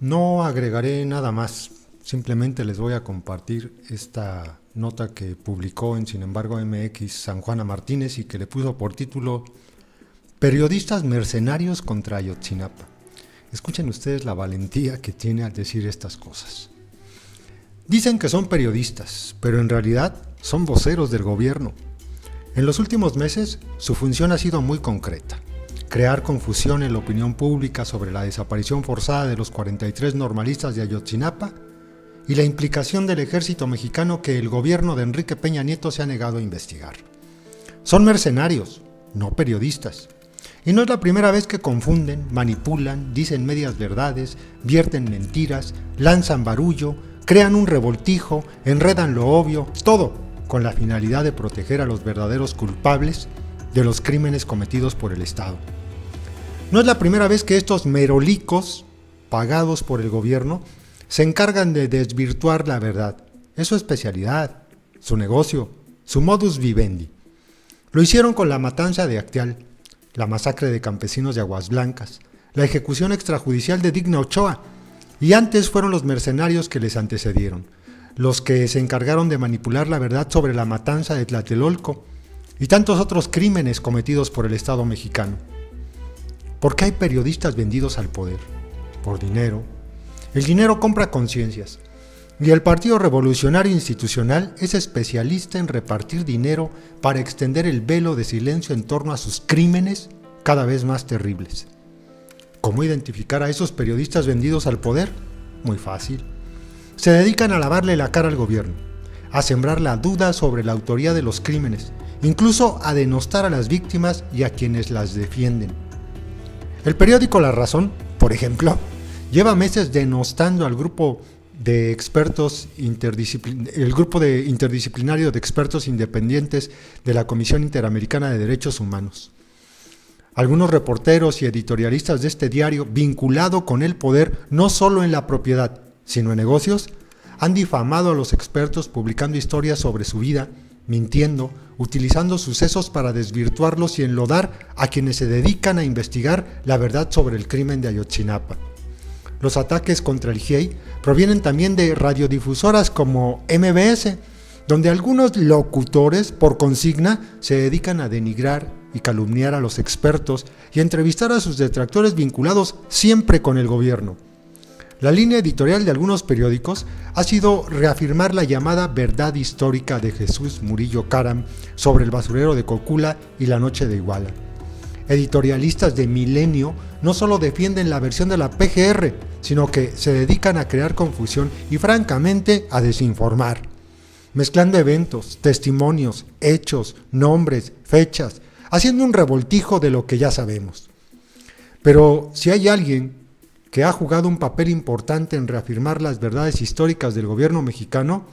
No agregaré nada más, simplemente les voy a compartir esta nota que publicó en Sin embargo MX San Juana Martínez y que le puso por título Periodistas mercenarios contra Ayotzinapa. Escuchen ustedes la valentía que tiene al decir estas cosas. Dicen que son periodistas, pero en realidad son voceros del gobierno. En los últimos meses, su función ha sido muy concreta: crear confusión en la opinión pública sobre la desaparición forzada de los 43 normalistas de Ayotzinapa y la implicación del ejército mexicano que el gobierno de Enrique Peña Nieto se ha negado a investigar. Son mercenarios, no periodistas. Y no es la primera vez que confunden, manipulan, dicen medias verdades, vierten mentiras, lanzan barullo, crean un revoltijo, enredan lo obvio, todo con la finalidad de proteger a los verdaderos culpables de los crímenes cometidos por el Estado. No es la primera vez que estos merolicos, pagados por el gobierno, se encargan de desvirtuar la verdad. Es su especialidad, su negocio, su modus vivendi. Lo hicieron con la matanza de Acteal, la masacre de campesinos de Aguas Blancas, la ejecución extrajudicial de Digna Ochoa, y antes fueron los mercenarios que les antecedieron, los que se encargaron de manipular la verdad sobre la matanza de Tlatelolco y tantos otros crímenes cometidos por el Estado mexicano. ¿Por qué hay periodistas vendidos al poder? Por dinero. El dinero compra conciencias, y el Partido Revolucionario Institucional es especialista en repartir dinero para extender el velo de silencio en torno a sus crímenes cada vez más terribles. ¿Cómo identificar a esos periodistas vendidos al poder? Muy fácil. Se dedican a lavarle la cara al gobierno, a sembrar la duda sobre la autoría de los crímenes, incluso a denostar a las víctimas y a quienes las defienden. El periódico La Razón, por ejemplo, lleva meses denostando al grupo de expertos interdisciplinario de expertos independientes de la Comisión Interamericana de Derechos Humanos. Algunos reporteros y editorialistas de este diario, vinculado con el poder no solo en la propiedad, sino en negocios, han difamado a los expertos publicando historias sobre su vida, mintiendo, utilizando sucesos para desvirtuarlos y enlodar a quienes se dedican a investigar la verdad sobre el crimen de Ayotzinapa. Los ataques contra el GIEI provienen también de radiodifusoras como MBS, donde algunos locutores, por consigna, se dedican a denigrar y calumniar a los expertos y a entrevistar a sus detractores vinculados siempre con el gobierno. La línea editorial de algunos periódicos ha sido reafirmar la llamada verdad histórica de Jesús Murillo Caram sobre el basurero de Cocula y la noche de Iguala. Editorialistas de Milenio no solo defienden la versión de la PGR, sino que se dedican a crear confusión y francamente a desinformar, mezclando eventos, testimonios, hechos, nombres, fechas, haciendo un revoltijo de lo que ya sabemos. Pero si hay alguien que ha jugado un papel importante en reafirmar las verdades históricas del gobierno mexicano,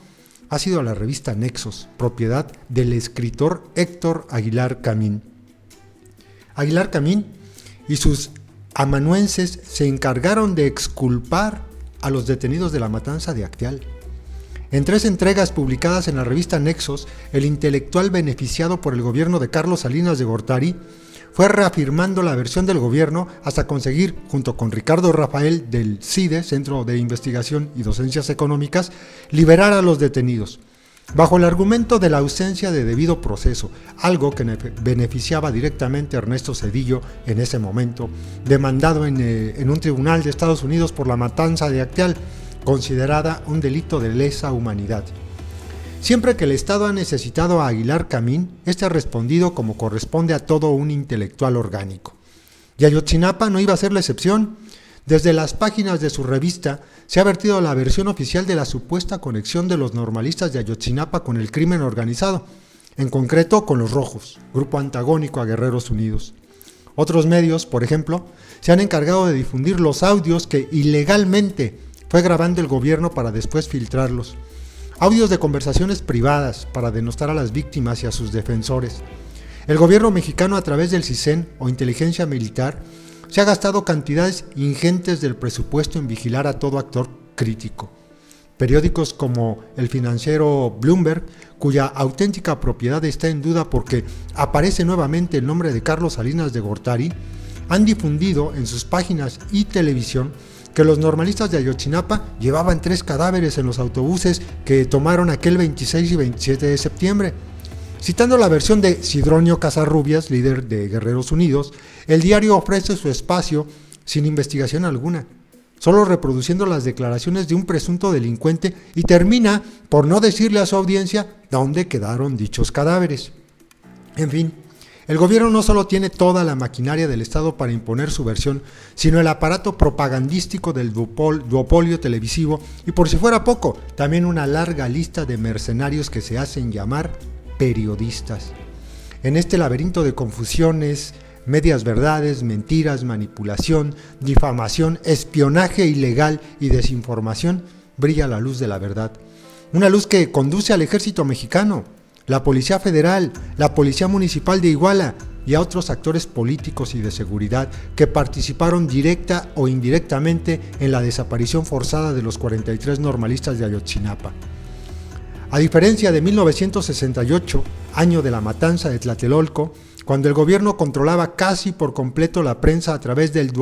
ha sido la revista Nexos, propiedad del escritor Héctor Aguilar Camín. Aguilar Camín y sus amanuenses se encargaron de exculpar a los detenidos de la matanza de Acteal. En 3 entregas publicadas en la revista Nexos, el intelectual beneficiado por el gobierno de Carlos Salinas de Gortari fue reafirmando la versión del gobierno hasta conseguir, junto con Ricardo Rafael del CIDE, Centro de Investigación y Docencias Económicas, liberar a los detenidos, bajo el argumento de la ausencia de debido proceso, algo que beneficiaba directamente a Ernesto Zedillo en ese momento, demandado en un tribunal de Estados Unidos por la matanza de Acteal, considerada un delito de lesa humanidad. Siempre que el Estado ha necesitado a Aguilar Camín, este ha respondido como corresponde a todo un intelectual orgánico. Y Ayotzinapa no iba a ser la excepción. Desde las páginas de su revista se ha vertido la versión oficial de la supuesta conexión de los normalistas de Ayotzinapa con el crimen organizado, en concreto con los Rojos, grupo antagónico a Guerreros Unidos. Otros medios, por ejemplo, se han encargado de difundir los audios que ilegalmente fue grabando el gobierno para después filtrarlos. Audios de conversaciones privadas para denostar a las víctimas y a sus defensores. El gobierno mexicano, a través del CISEN o inteligencia militar, se ha gastado cantidades ingentes del presupuesto en vigilar a todo actor crítico. Periódicos como el financiero Bloomberg, cuya auténtica propiedad está en duda porque aparece nuevamente el nombre de Carlos Salinas de Gortari, han difundido en sus páginas y televisión que los normalistas de Ayotzinapa llevaban 3 cadáveres en los autobuses que tomaron aquel 26 y 27 de septiembre. Citando la versión de Sidronio Casarrubias, líder de Guerreros Unidos, el diario ofrece su espacio sin investigación alguna, solo reproduciendo las declaraciones de un presunto delincuente y termina por no decirle a su audiencia dónde quedaron dichos cadáveres. En fin, el gobierno no solo tiene toda la maquinaria del Estado para imponer su versión, sino el aparato propagandístico del duopolio televisivo y, por si fuera poco, también una larga lista de mercenarios que se hacen llamar periodistas. En este laberinto de confusiones, medias verdades, mentiras, manipulación, difamación, espionaje ilegal y desinformación, brilla la luz de la verdad. Una luz que conduce al Ejército Mexicano, la Policía Federal, la Policía Municipal de Iguala y a otros actores políticos y de seguridad que participaron directa o indirectamente en la desaparición forzada de los 43 normalistas de Ayotzinapa. A diferencia de 1968, año de la matanza de Tlatelolco, cuando el gobierno controlaba casi por completo la prensa a través del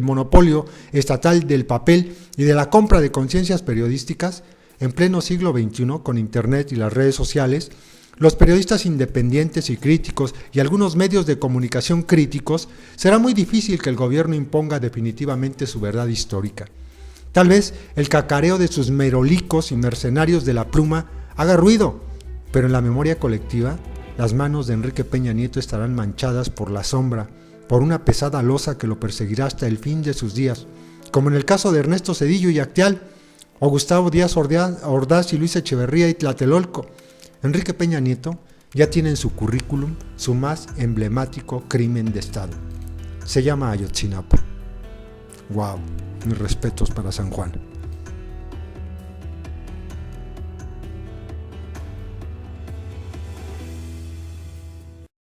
monopolio estatal del papel y de la compra de conciencias periodísticas, en pleno siglo XXI, con Internet y las redes sociales, los periodistas independientes y críticos y algunos medios de comunicación críticos, será muy difícil que el gobierno imponga definitivamente su verdad histórica. Tal vez el cacareo de sus merolicos y mercenarios de la pluma haga ruido, pero en la memoria colectiva, las manos de Enrique Peña Nieto estarán manchadas por la sombra, por una pesada losa que lo perseguirá hasta el fin de sus días, como en el caso de Ernesto Zedillo y Acteal, o Gustavo Díaz Ordaz y Luis Echeverría y Tlatelolco. Enrique Peña Nieto ya tiene en su currículum su más emblemático crimen de Estado. Se llama Ayotzinapa. ¡Wow! Mis respetos para San Juan.